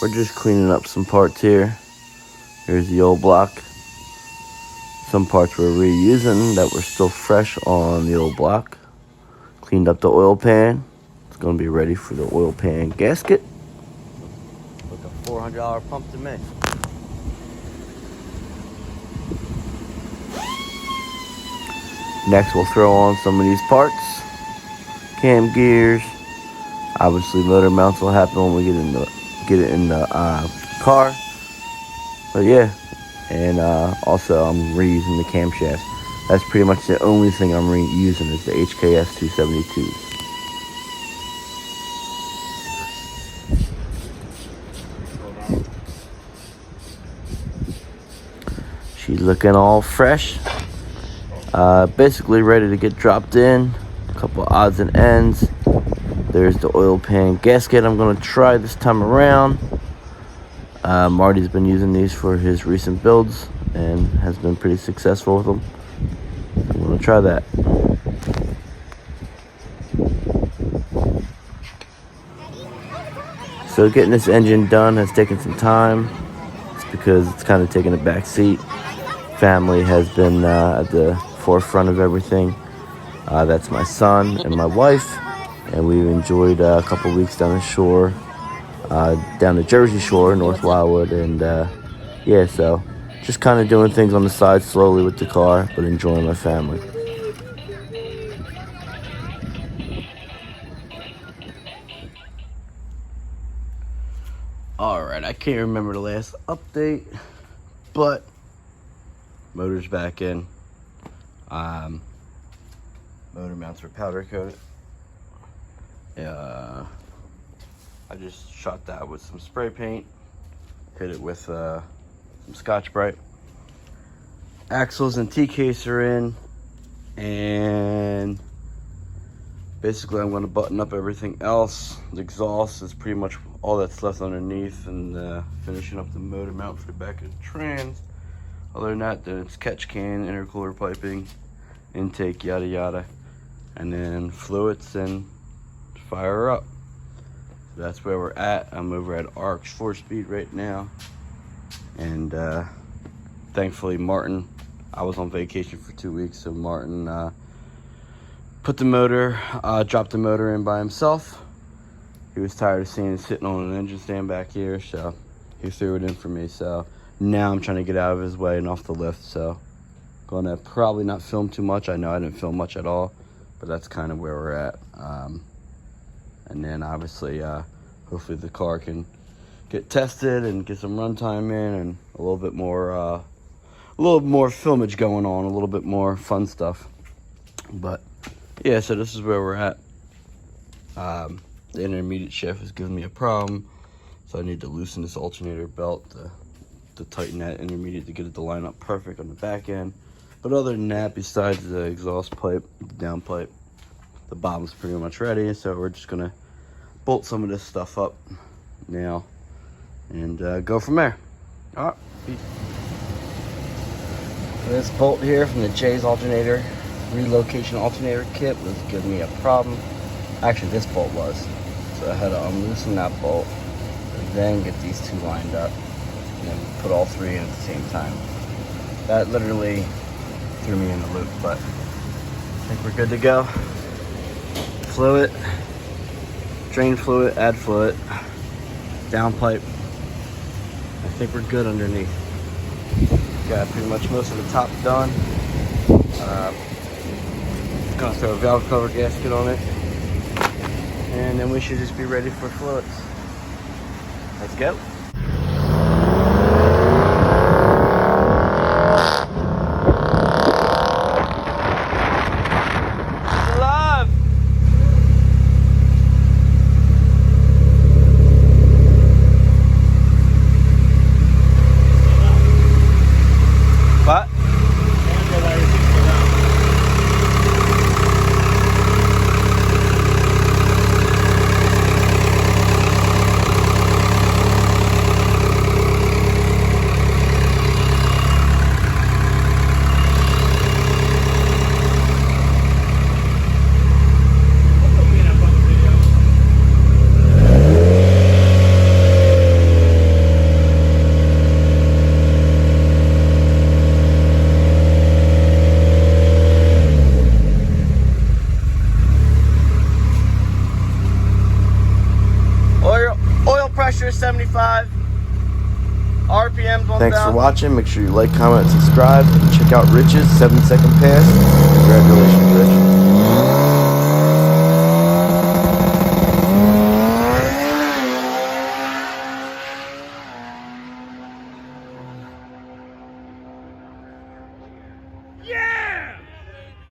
We're just cleaning up some parts here. Here's the old block. Some parts we're reusing that were still fresh on the old block. Cleaned up the oil pan. It's going to be ready for the oil pan gasket. Like a $400 pump to me. Next, we'll throw on some of these parts. Cam gears. Obviously, motor mounts will happen when we get it in the car. But yeah, and also I'm reusing the camshaft. That's pretty much the only thing I'm reusing is the HKS 272s. She's looking all fresh. Basically ready to get dropped in. A couple odds and ends. There's the oil pan gasket I'm going to try this time around. Marty's been using these for his recent builds and has been pretty successful with them. I'm going to try that. So getting this engine done has taken some time. It's because it's kind of taken a back seat. Family has been at the forefront of everything. That's my son and my wife, and we've enjoyed a couple weeks down the shore, down the Jersey Shore, North Wildwood, and yeah, so just kind of doing things on the side slowly with the car, but enjoying my family. Alright, I can't remember the last update, but motor's back in. Motor mounts are powder coated. I just shot that with some spray paint, hit it with some Scotch-Brite. Axles and T-case are in, and basically I'm going to button up everything else. The exhaust is pretty much all that's left underneath, and finishing up the motor mount for the back of the trans. Other than that, then it's catch can, intercooler piping, intake, yada yada, and then fluids and fire up. So that's where we're at. I'm over at Arch 4-speed right now, and thankfully Martin, I was on vacation for 2 weeks, so Martin dropped the motor in by himself. He was tired of seeing it sitting on an engine stand back here, so he threw it in for me. So now I'm trying to get out of his way and off the lift, so gonna probably not film too much. I know I didn't film much at all, but that's kind of where we're at. And then obviously hopefully the car can get tested and get some runtime in, and a little bit more filmage going on, a little bit more fun stuff. But yeah, so this is where we're at. The intermediate shaft is giving me a problem, so I need to loosen this alternator belt to tighten that intermediate to get it to line up perfect on the back end. But other than that, besides the exhaust pipe, the down pipe, the bottom's pretty much ready. So we're just gonna bolt some of this stuff up now and go from there. All right, peace. This bolt here from the Jay's alternator relocation alternator kit was giving me a problem. Actually, this bolt was. So I had to unloosen that bolt and then get these two lined up and then put all three in at the same time. That literally threw me in the loop, but I think we're good to go. Fluid, drain fluid, add fluid, down pipe. I think we're good underneath. Got pretty much most of the top done. Gonna throw a valve cover gasket on it, and then we should just be ready for fluids. Let's go. Pressure is 75. RPM's 1,000. Thanks for watching. Make sure you like, comment, and subscribe. And check out Rich's 7-second pass. Congratulations, Rich.